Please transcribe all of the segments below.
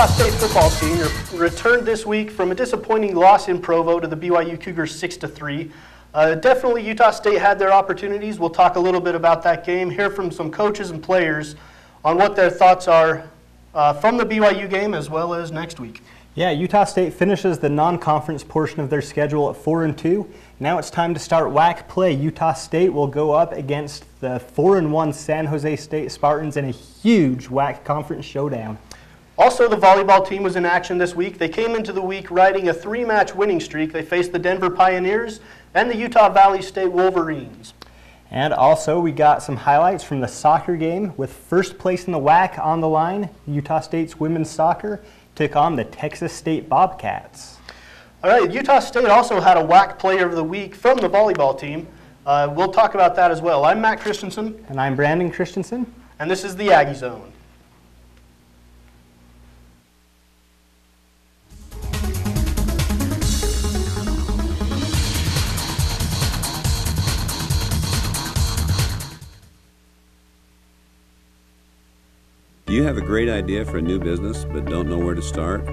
Utah State football team returned this week from a disappointing loss in Provo to the BYU Cougars 6-3. Definitely Utah State had their opportunities. We'll talk a little bit about that game, hear from some coaches and players on what their thoughts are from the BYU game as well as next week. Yeah, Utah State finishes the non-conference portion of their schedule at 4-2. Now it's time to start WAC play. Utah State will go up against the 4-1 San Jose State Spartans in a huge WAC conference showdown. Also, the volleyball team was in action this week. They came into the week riding a 3-match winning streak. They faced the Denver Pioneers and the Utah Valley State Wolverines. And also, we got some highlights from the soccer game with first place in the WAC on the line. Utah State's women's soccer took on the Texas State Bobcats. All right, Utah State also had a WAC Player of the Week from the volleyball team. We'll talk about that as well. I'm Matt Christensen. And I'm Brandon Christensen. And this is the Aggie Zone. Do you have a great idea for a new business but don't know where to start?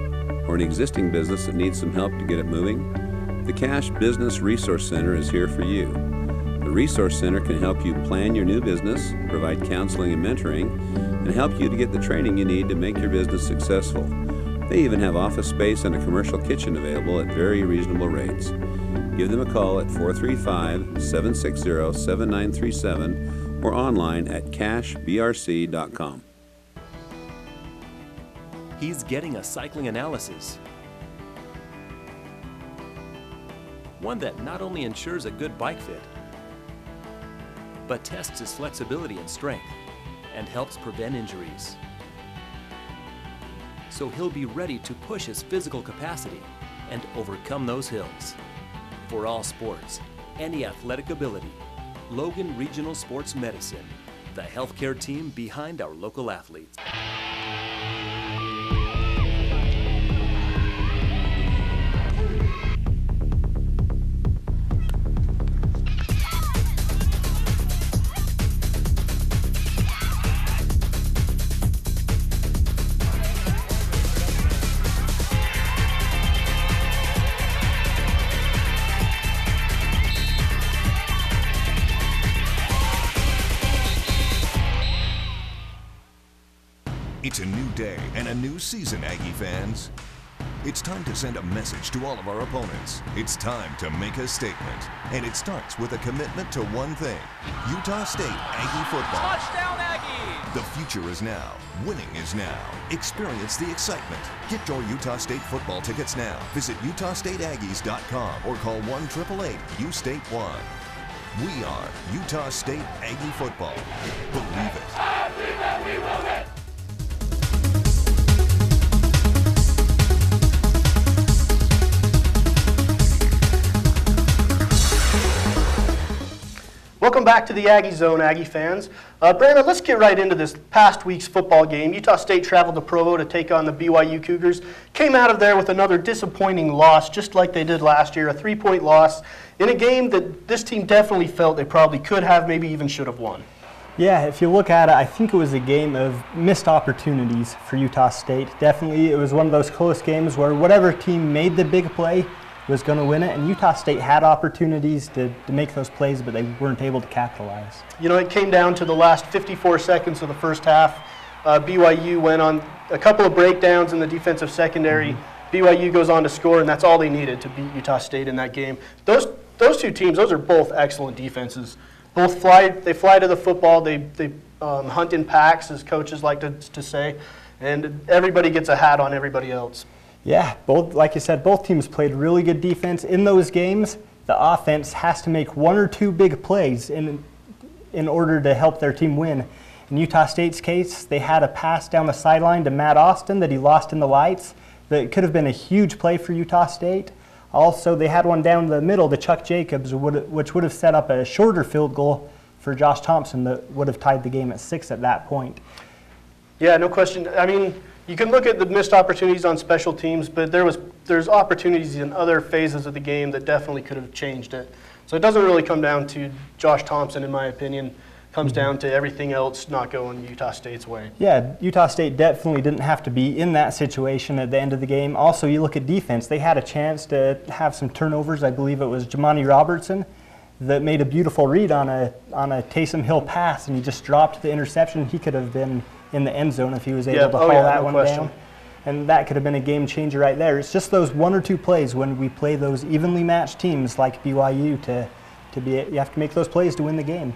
Or an existing business that needs some help to get it moving? The Cash Business Resource Center is here for you. The Resource Center can help you plan your new business, provide counseling and mentoring, and help you to get the training you need to make your business successful. They even have office space and a commercial kitchen available at very reasonable rates. Give them a call at 435-760-7937 or online at cashbrc.com. He's getting a cycling analysis. One that not only ensures a good bike fit, but tests his flexibility and strength and helps prevent injuries. So he'll be ready to push his physical capacity and overcome those hills. For all sports, any athletic ability, Logan Regional Sports Medicine, the healthcare team behind our local athletes. It's a new day and a new season, Aggie fans. It's time to send a message to all of our opponents. It's time to make a statement. And it starts with a commitment to one thing: Utah State Aggie football. Touchdown, Aggie! The future is now. Winning is now. Experience the excitement. Get your Utah State football tickets now. Visit UtahStateAggies.com or call 1-888-U-STATE-1. We are Utah State Aggie football. Believe it. I believe that we will win! Welcome back to the Aggie Zone, Aggie fans. Brandon, let's get right into this past week's football game. Utah State traveled to Provo to take on the BYU Cougars. Came out of there with another disappointing loss, just like they did last year, a 3-point loss in a game that this team definitely felt they probably could have, maybe even should have won. Yeah, if you look at it, I think it was a game of missed opportunities for Utah State. Definitely, it was one of those close games where whatever team made the big play was going to win it, and Utah State had opportunities to make those plays, but they weren't able to capitalize. You know, it came down to the last 54 seconds of the first half. BYU went on a couple of breakdowns in the defensive secondary. BYU goes on to score, and that's all they needed to beat Utah State in that game. Those two teams, those are both excellent defenses. Both fly to the football. They hunt in packs, as coaches like to say, and everybody gets a hat on everybody else. Yeah, like you said, both teams played really good defense. In those games, the offense has to make one or two big plays in order to help their team win. In Utah State's case, they had a pass down the sideline to Matt Austin that he lost in the lights. That could have been a huge play for Utah State. Also, they had one down the middle to Chuck Jacobs, which would have set up a shorter field goal for Josh Thompson that would have tied the game at 6 at that point. Yeah, no question. I mean, you can look at the missed opportunities on special teams, but there's opportunities in other phases of the game that definitely could have changed it. So it doesn't really come down to Josh Thompson, in my opinion. comes down to everything else not going Utah State's way. Yeah, Utah State definitely didn't have to be in that situation at the end of the game. Also, you look at defense. They had a chance to have some turnovers. I believe it was Jamani Robertson that made a beautiful read on a Taysom Hill pass, and he just dropped the interception. He could have been in the end zone if he was able to haul that one down. And that could have been a game changer right there. It's just those 1 or 2 plays when we play those evenly matched teams like BYU you have to make those plays to win the game.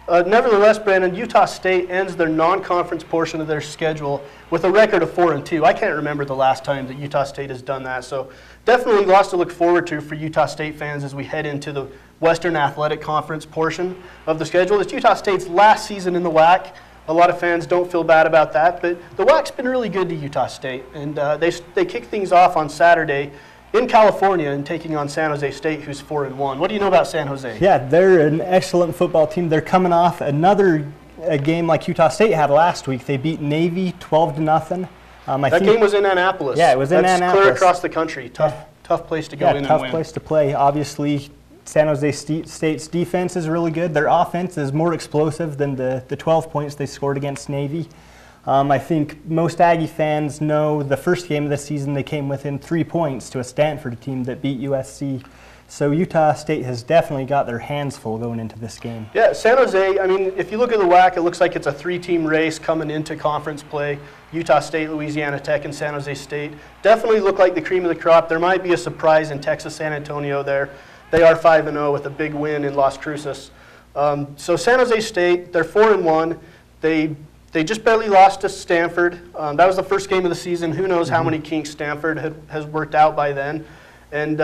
Nevertheless, Brandon, Utah State ends their non-conference portion of their schedule with a record of 4-2. I can't remember the last time that Utah State has done that. So definitely lots to look forward to for Utah State fans as we head into the Western Athletic Conference portion of the schedule. It's Utah State's last season in the WAC. A lot of fans don't feel bad about that, but the WAC's been really good to Utah State, and they kick things off on Saturday in California and taking on San Jose State, who's 4-1. What do you know about San Jose? Yeah, they're an excellent football team. They're coming off another game like Utah State had last week. They beat Navy 12-0 That game was in Annapolis. Yeah, it was in Annapolis. Clear across the country. Tough place to go in and win. Tough place to play. Obviously, San Jose State's defense is really good. Their offense is more explosive than the 12 points they scored against Navy. I think most Aggie fans know the first game of the season they came within 3 points to a Stanford team that beat USC. So Utah State has definitely got their hands full going into this game. Yeah, San Jose, I mean, if you look at the WAC, it looks like it's a 3-team race coming into conference play. Utah State, Louisiana Tech, and San Jose State definitely look like the cream of the crop. There might be a surprise in Texas San Antonio there. They are 5-0 with a big win in Las Cruces. So San Jose State, they're 4-1. They just barely lost to Stanford. That was the first game of the season. Who knows how many kinks Stanford has worked out by then. And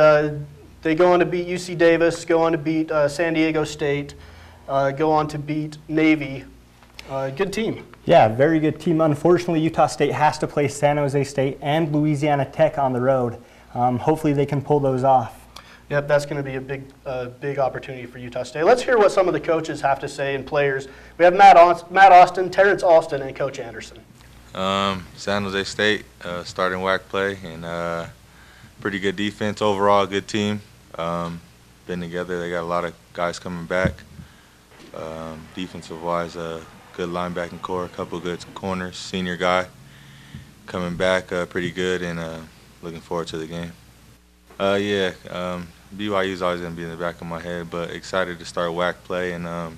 they go on to beat UC Davis, go on to beat San Diego State, go on to beat Navy. Good team. Yeah, very good team. Unfortunately, Utah State has to play San Jose State and Louisiana Tech on the road. Hopefully they can pull those off. Yep, that's going to be a big opportunity for Utah State. Let's hear what some of the coaches have to say and players. We have Matt Austin, Terrence Alston, and Coach Anderson. San Jose State starting WAC play and pretty good defense overall, good team. Been together. They got a lot of guys coming back. Defensive-wise, a good linebacking core, a couple good corners. Senior guy coming back pretty good, and looking forward to the game. BYU is always going to be in the back of my head, but excited to start WAC play and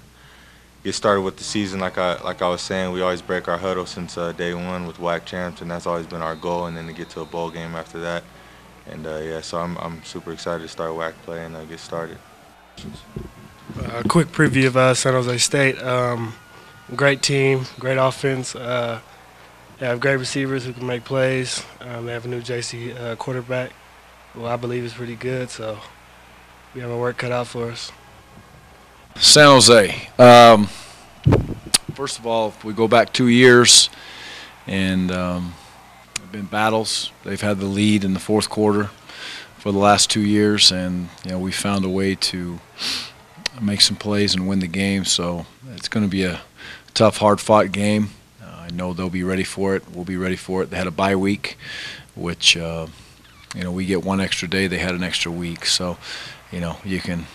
get started with the season. Like I was saying, we always break our huddle since day one with WAC champs, and that's always been our goal, and then to get to a bowl game after that. And so I'm super excited to start WAC play and get started. A quick preview of San Jose State. Great team, great offense. They have great receivers who can make plays. They have a new JC quarterback, who I believe is pretty good, so we have our work cut out for us. San Jose. First of all, if we go back 2 years, and been battles. They've had the lead in the fourth quarter for the last 2 years, and we found a way to make some plays and win the game. So it's going to be a tough, hard-fought game. I know they'll be ready for it. We'll be ready for it. They had a bye week, which we get one extra day. They had an extra week. So you can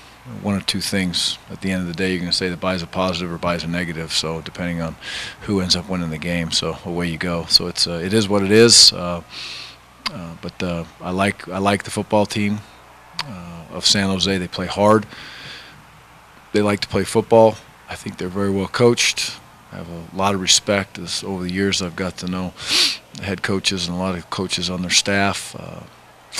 one or two things. At the end of the day, you're going to say the bye's a positive or bye's a negative. So depending on who ends up winning the game, so away you go. So it is what it is. But I like the football team of San Jose. They play hard. They like to play football. I think they're very well coached. I have a lot of respect. Over the years, I've got to know the head coaches and a lot of coaches on their staff.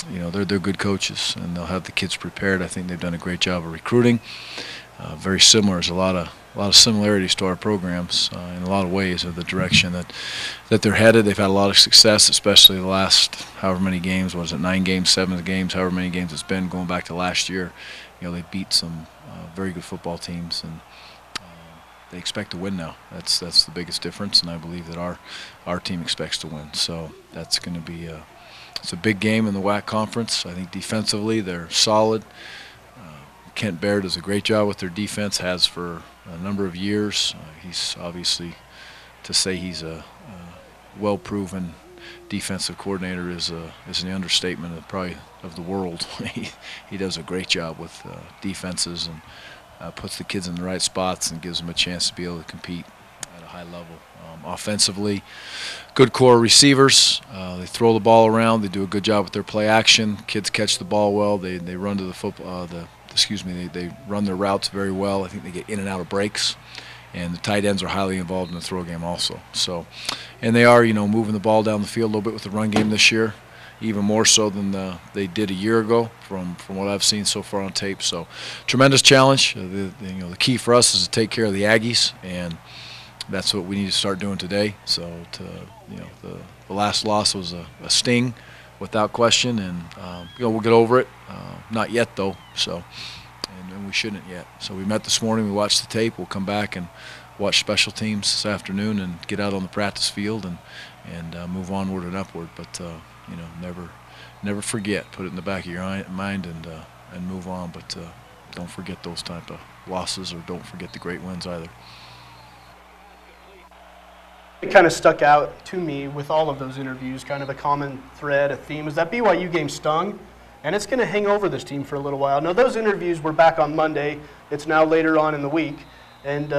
They're good coaches, and they'll have the kids prepared. I think they've done a great job of recruiting. Very similar. There's a lot of similarities to our programs in a lot of ways of the direction that they're headed. They've had a lot of success, especially the last however many games. Was it 9 games, 7 games, however many games it's been going back to last year. They beat some very good football teams, and they expect to win now. That's the biggest difference, and I believe that our team expects to win. So that's going to be it's a big game in the WAC conference. I think defensively they're solid. Kent Baird does a great job with their defense, has for a number of years. He's obviously, to say he's a well-proven defensive coordinator is an understatement of the world. He does a great job with defenses, and puts the kids in the right spots and gives them a chance to be able to compete at a high level. Offensively, good core receivers. They throw the ball around. They do a good job with their play action. Kids catch the ball well. They run to the football. They run their routes very well. I think they get in and out of breaks. And the tight ends are highly involved in the throw game also. So, and they are, moving the ball down the field a little bit with the run game this year, even more so than they did a year ago from what I've seen so far on tape. So, tremendous challenge. The key for us is to take care of the Aggies, and that's what we need to start doing today. So, the last loss was a sting, without question, and we'll get over it. Not yet though. So. And we shouldn't yet. So we met this morning, we watched the tape, we'll come back and watch special teams this afternoon and get out on the practice field and move onward and upward. But never forget, put it in the back of your mind and move on. But don't forget those type of losses, or don't forget the great wins either. It kind of stuck out to me with all of those interviews, kind of a common thread, a theme, is that BYU game stung. And it's going to hang over this team for a little while. Now, those interviews were back on Monday. It's now later on in the week. And,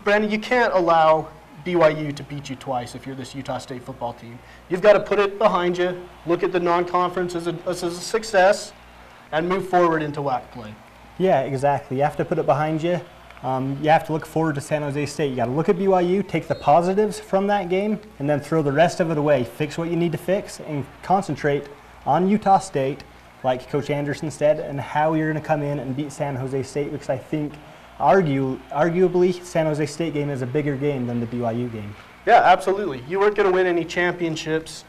Brandon, you can't allow BYU to beat you twice if you're this Utah State football team. You've got to put it behind you, look at the non-conference as a success, and move forward into WAC play. Yeah, exactly. You have to put it behind you. You have to look forward to San Jose State. You got to look at BYU, take the positives from that game, and then throw the rest of it away. Fix what you need to fix and concentrate on Utah State, like Coach Anderson said, and how you're going to come in and beat San Jose State, because I think arguably San Jose State game is a bigger game than the BYU game. Yeah, absolutely. You weren't going to win any championships,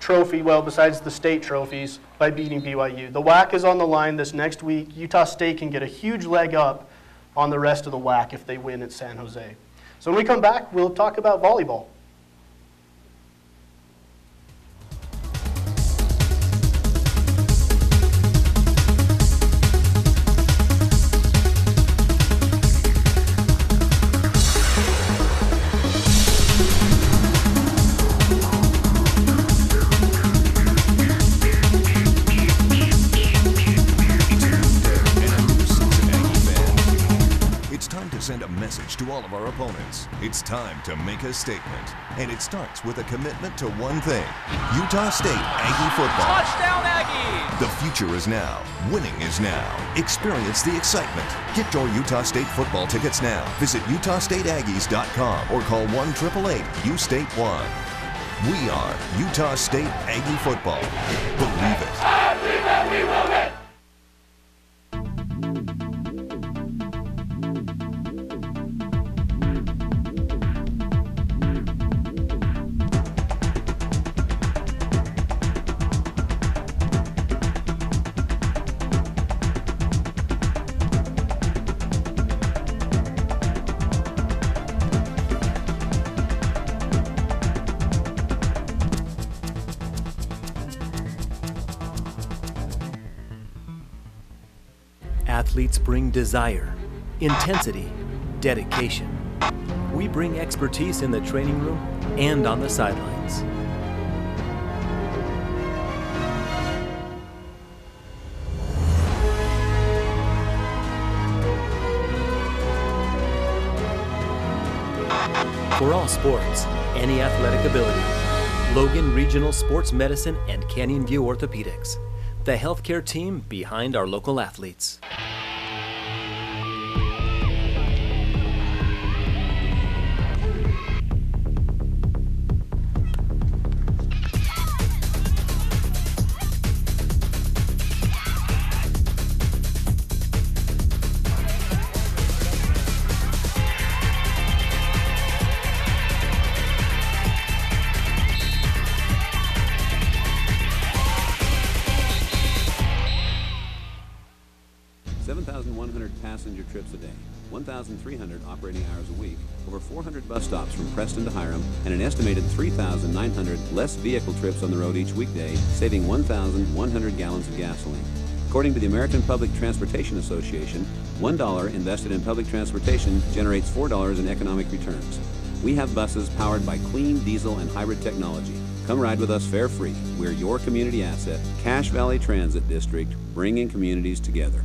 besides the state trophies, by beating BYU. The WAC is on the line this next week. Utah State can get a huge leg up on the rest of the WAC if they win at San Jose. So when we come back, we'll talk about volleyball. Send a message to all of our opponents. It's time to make a statement. And it starts with a commitment to one thing: Utah State Aggie football. Touchdown Aggie! The future is now. Winning is now. Experience the excitement. Get your Utah State football tickets now. Visit UtahStateAggies.com or call 1-888-U-STATE-1. We are Utah State Aggie football. Believe it. I believe that we will win! Athletes bring desire, intensity, dedication. We bring expertise in the training room and on the sidelines. For all sports, any athletic ability, Logan Regional Sports Medicine and Canyon View Orthopedics, the healthcare team behind our local athletes. Passenger trips a day, 1,300 operating hours a week, over 400 bus stops from Preston to Hiram, and an estimated 3,900 less vehicle trips on the road each weekday, saving 1,100 gallons of gasoline. According to the American Public Transportation Association, $1 invested in public transportation generates $4 in economic returns. We have buses powered by clean diesel and hybrid technology. Come ride with us fare free. We're your community asset. Cache Valley Transit District, bringing communities together.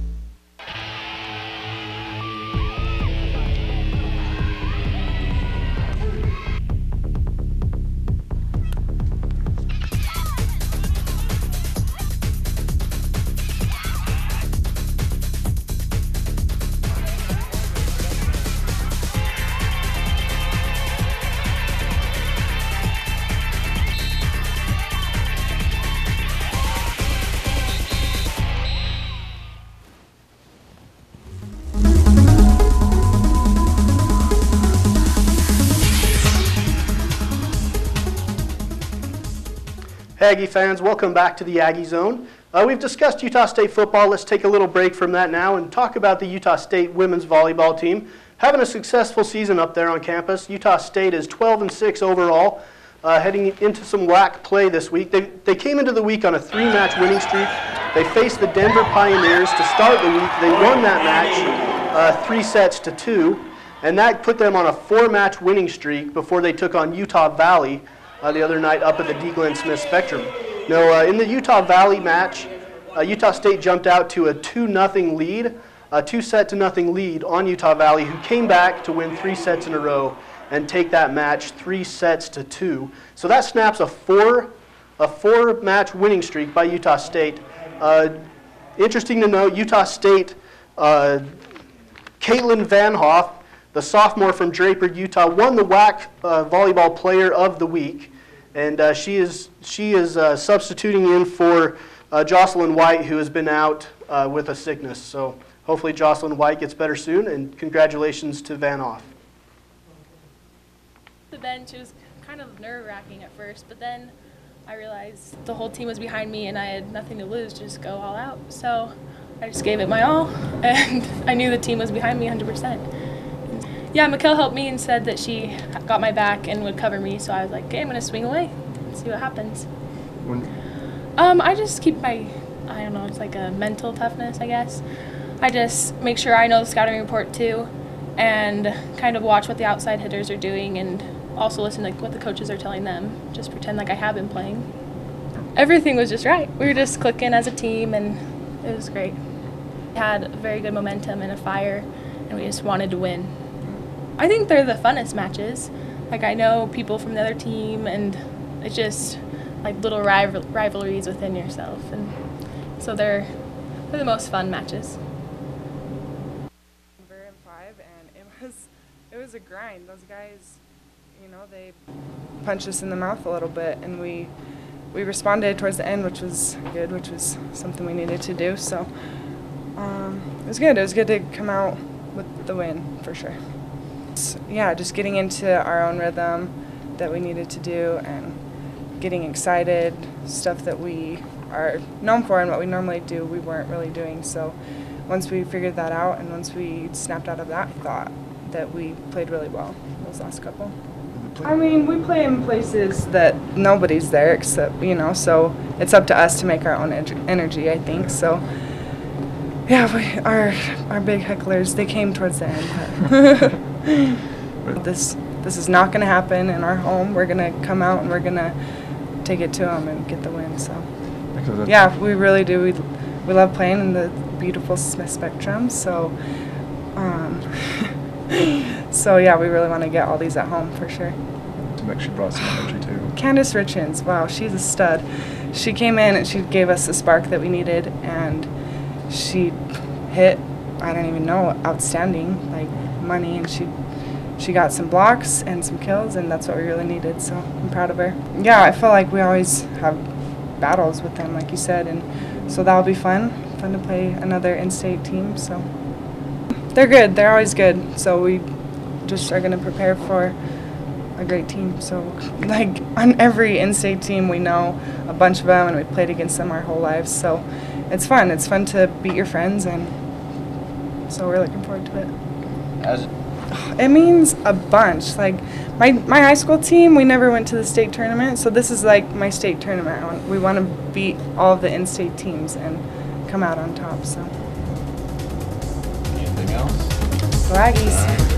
Hey, Aggie fans, welcome back to the Aggie Zone. We've discussed Utah State football. Let's take a little break from that now and talk about the Utah State women's volleyball team. Having a successful season up there on campus. Utah State is 12-6 overall, heading into some WAC play this week. They came into the week on a 3-match winning streak. They faced the Denver Pioneers to start the week. They won that match 3-2, and that put them on a 4-match winning streak before they took on Utah Valley the other night up at the D. Glenn Smith Spectrum. Now, in the Utah Valley match, Utah State jumped out to a 2-0 lead, a 2-0 lead on Utah Valley, who came back to win 3 sets in a row and take that match 3-2. So that snaps a 4-match winning streak by Utah State. Interesting to note, Utah State, Caitlin Van Hoff, the sophomore from Draper, Utah, won the WAC Volleyball Player of the Week. And she is substituting in for Jocelyn White, who has been out with a sickness. So hopefully Jocelyn White gets better soon, and congratulations to Van Hoff. The bench, it was kind of nerve-wracking at first, but then I realized the whole team was behind me and I had nothing to lose, just go all out. So I just gave it my all, and I knew the team was behind me 100%. Yeah, Mikkel helped me and said that she got my back and would cover me, so I was like, okay, I'm going to swing away and see what happens. I just keep my, I don't know, it's like a mental toughness, I guess. I just make sure I know the scouting report too, and kind of watch what the outside hitters are doing, and also listen to what the coaches are telling them. Just pretend like I have been playing. Everything was just right. We were just clicking as a team, and it was great. We had very good momentum and a fire, and we just wanted to win. I think they're the funnest matches. Like, I know people from the other team, and it's just like little rivalries within yourself, and so they're the most fun matches. Denver in 5, and it was a grind. Those guys, you know, they punched us in the mouth a little bit, and we responded towards the end, which was good, which was something we needed to do. So it was good. It was good to come out with the win for sure. Yeah, just getting into our own rhythm that we needed to do, and getting excited, stuff that we are known for and what we normally do, we weren't really doing. So once we figured that out and once we snapped out of that, I thought that we played really well those last couple. I mean, we play in places that nobody's there except, you know, so it's up to us to make our own energy, I think. So yeah, our big hecklers, they came towards the end. This is not going to happen in our home. We're going to come out and we're going to take it to them and get the win. So yeah, we really do. We love playing in the beautiful Smith Spectrum. So so yeah, we really want to get all these at home for sure. To make sure she brought some energy too. Candace Richens, wow, she's a stud. She came in and she gave us the spark that we needed, and she hit, I don't even know, outstanding, like money, and she got some blocks and some kills, and that's what we really needed, so I'm proud of her. Yeah, I feel like we always have battles with them, like you said, and so that'll be fun to play another in-state team. So they're good, they're always good, so we just are going to prepare for a great team. So like on every in-state team, we know a bunch of them, and we played against them our whole lives, so it's fun to beat your friends, and so we're looking forward to it. It means a bunch. Like my high school team, we never went to the state tournament, so this is like my state tournament. We want to beat all of the in-state teams and come out on top. So. Anything else? Go Aggies.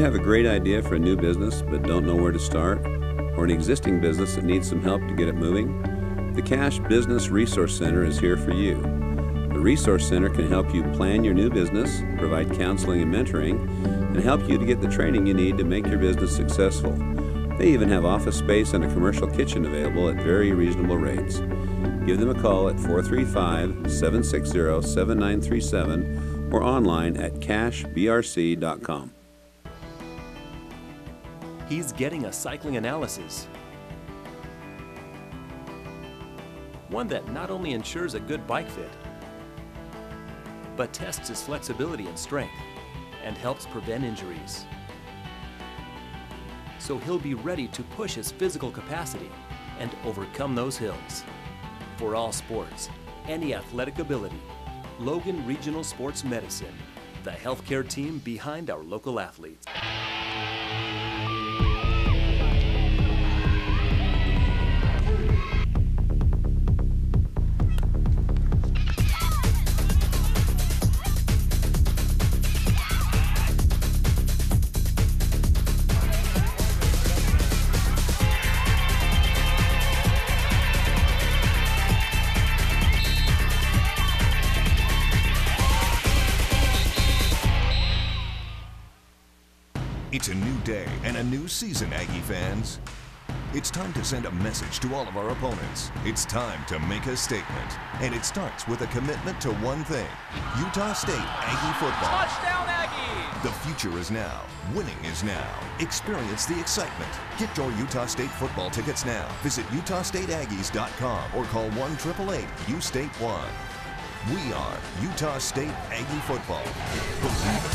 have a great idea for a new business but don't know where to start, or an existing business that needs some help to get it moving? The Cash Business Resource Center is here for you. The Resource Center can help you plan your new business, provide counseling and mentoring, and help you to get the training you need to make your business successful. They even have office space and a commercial kitchen available at very reasonable rates. Give them a call at 435-760-7937 or online at cashbrc.com. He's getting a cycling analysis, one that not only ensures a good bike fit, but tests his flexibility and strength and helps prevent injuries. So he'll be ready to push his physical capacity and overcome those hills. For all sports, any athletic ability, Logan Regional Sports Medicine, the healthcare team behind our local athletes. It's a new day and a new season, Aggie fans. It's time to send a message to all of our opponents. It's time to make a statement. And it starts with a commitment to one thing: Utah State Aggie football. Touchdown, Aggie! The future is now. Winning is now. Experience the excitement. Get your Utah State football tickets now. Visit UtahStateAggies.com or call 1-888-U-STATE-1. We are Utah State Aggie football. Believe it.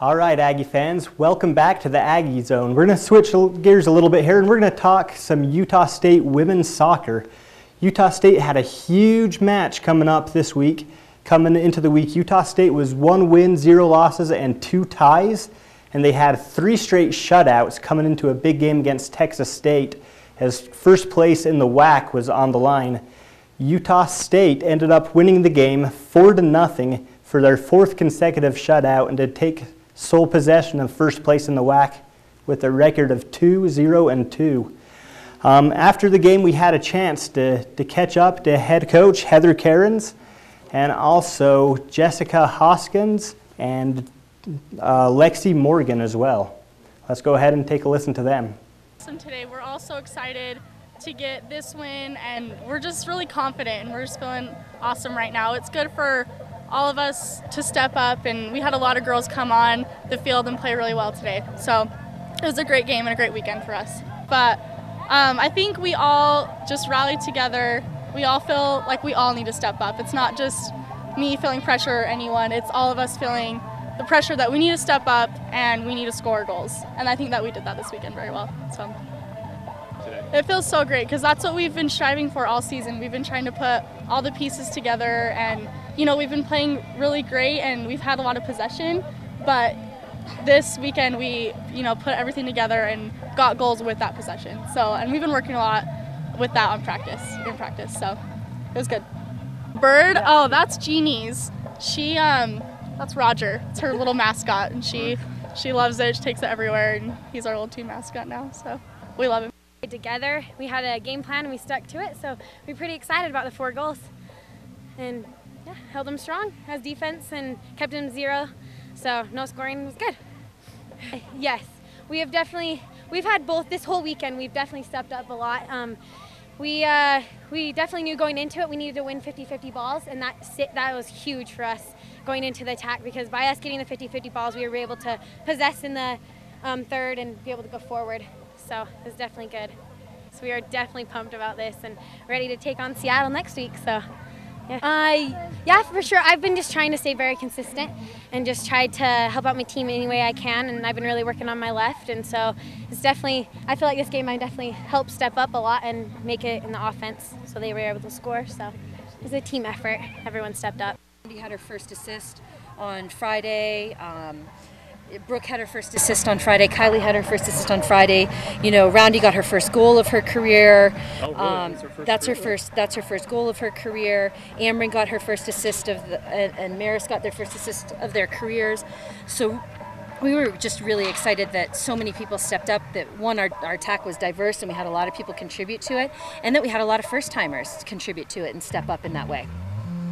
All right, Aggie fans, welcome back to the Aggie Zone. We're going to switch gears a little bit here, and we're going to talk some Utah State women's soccer. Utah State had a huge match coming up this week. Coming into the week, Utah State was 1 win, 0 losses, and 2 ties, and they had 3 straight shutouts coming into a big game against Texas State, as first place in the WAC was on the line. Utah State ended up winning the game 4-0 for their 4th consecutive shutout and to take sole possession of first place in the WAC with a record of 2-0-2. After the game, we had a chance to catch up to head coach Heather Cairns and also Jessica Hoskins and Lexi Morgan as well. Let's go ahead and take a listen to them. Today, we're all so excited to get this win, and we're just really confident, and we're just feeling awesome right now. It's good for all of us to step up, and we had a lot of girls come on the field and play really well today. So it was a great game and a great weekend for us. But I think we all just rallied together. We all feel like we all need to step up. It's not just me feeling pressure or anyone. It's all of us feeling the pressure that we need to step up and we need to score goals. And I think that we did that this weekend very well. So it feels so great because that's what we've been striving for all season. We've been trying to put all the pieces together, and you know, we've been playing really great and we've had a lot of possession, but this weekend we, you know, put everything together and got goals with that possession. So, and we've been working a lot with that in practice. So it was good. Bird, oh, that's Jeannie's. She, that's Roger. It's her little mascot, and she loves it. She takes it everywhere, and he's our little team mascot now. So we love him. Together, we had a game plan and we stuck to it. So we're pretty excited about the 4 goals, and yeah, held them strong as defense and kept them 0. So no scoring was good. Yes, we've had both this whole weekend. We've definitely stepped up a lot. We definitely knew going into it we needed to win 50-50 balls, and that was huge for us going into the attack, because by us getting the 50-50 balls, we were able to possess in the 3rd and be able to go forward. So it was definitely good. So we are definitely pumped about this and ready to take on Seattle next week. So yeah, for sure. I've been just trying to stay very consistent and just tried to help out my team any way I can, and I've been really working on my left, and so it's definitely, I feel like this game I definitely helped step up a lot and make it in the offense, so they were able to score. So it was a team effort. Everyone stepped up. She had her first assist on Friday. Brooke had her first assist on Friday. Kylie had her first assist on Friday. You know, Roundy got her first goal of her career. Oh, really? That's her first goal of her career. Amber got her first assist and Maris got their first assist of their careers. So we were just really excited that so many people stepped up, that one, our attack was diverse and we had a lot of people contribute to it, and that we had a lot of first-timers contribute to it and step up in that way.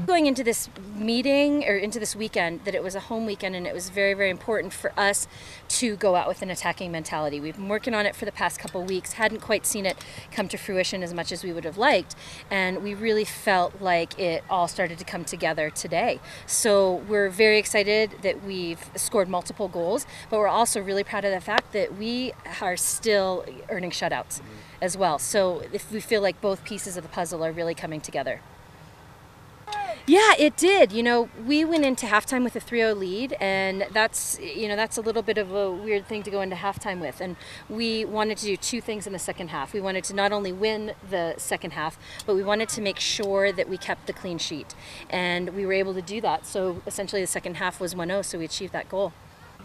Going into this meeting, or into this weekend, that it was a home weekend, and it was very, very important for us to go out with an attacking mentality. We've been working on it for the past couple weeks, hadn't quite seen it come to fruition as much as we would have liked, and we really felt like it all started to come together today. So we're very excited that we've scored multiple goals, but we're also really proud of the fact that we are still earning shutouts as well. So if we feel like both pieces of the puzzle are really coming together. Yeah, it did. You know, we went into halftime with a 3-0 lead, and that's a little bit of a weird thing to go into halftime with. And we wanted to do two things in the second half. We wanted to not only win the second half, but we wanted to make sure that we kept the clean sheet. And we were able to do that. So essentially the second half was 1-0, so we achieved that goal.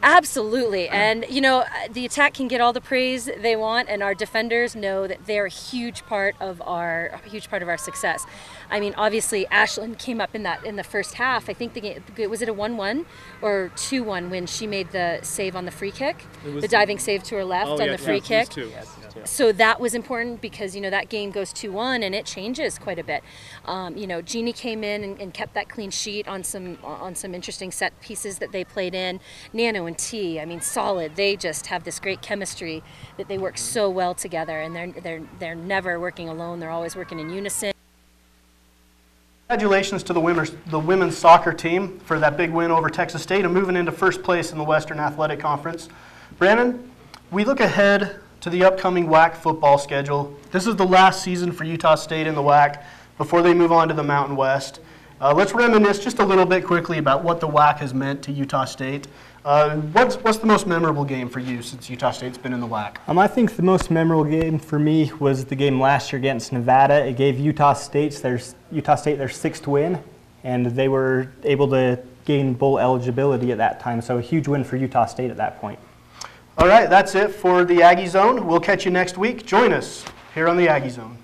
Absolutely, and you know, the attack can get all the praise they want, and our defenders know that they're a huge part of our success. I mean, obviously, Ashlyn came up in the first half. I think the game, was it a 1-1 or 2-1 when she made the save on the free kick, the diving save to her left on the free kick. So that was important because, you know, that game goes 2-1 and it changes quite a bit. You know, Jeannie came in and kept that clean sheet on some interesting set pieces that they played in. Nano and T, I mean, solid. They just have this great chemistry that they work so well together, and they're never working alone. They're always working in unison. Congratulations to the women's soccer team for that big win over Texas State and moving into first place in the Western Athletic Conference. Brandon, we look ahead to the upcoming WAC football schedule. This is the last season for Utah State in the WAC before they move on to the Mountain West. Let's reminisce just a little bit quickly about what the WAC has meant to Utah State. What's the most memorable game for you since Utah State's been in the WAC? I think the most memorable game for me was the game last year against Nevada. It gave Utah State their 6th win, and they were able to gain bowl eligibility at that time. So a huge win for Utah State at that point. All right, that's it for the Aggie Zone. We'll catch you next week. Join us here on the Aggie Zone.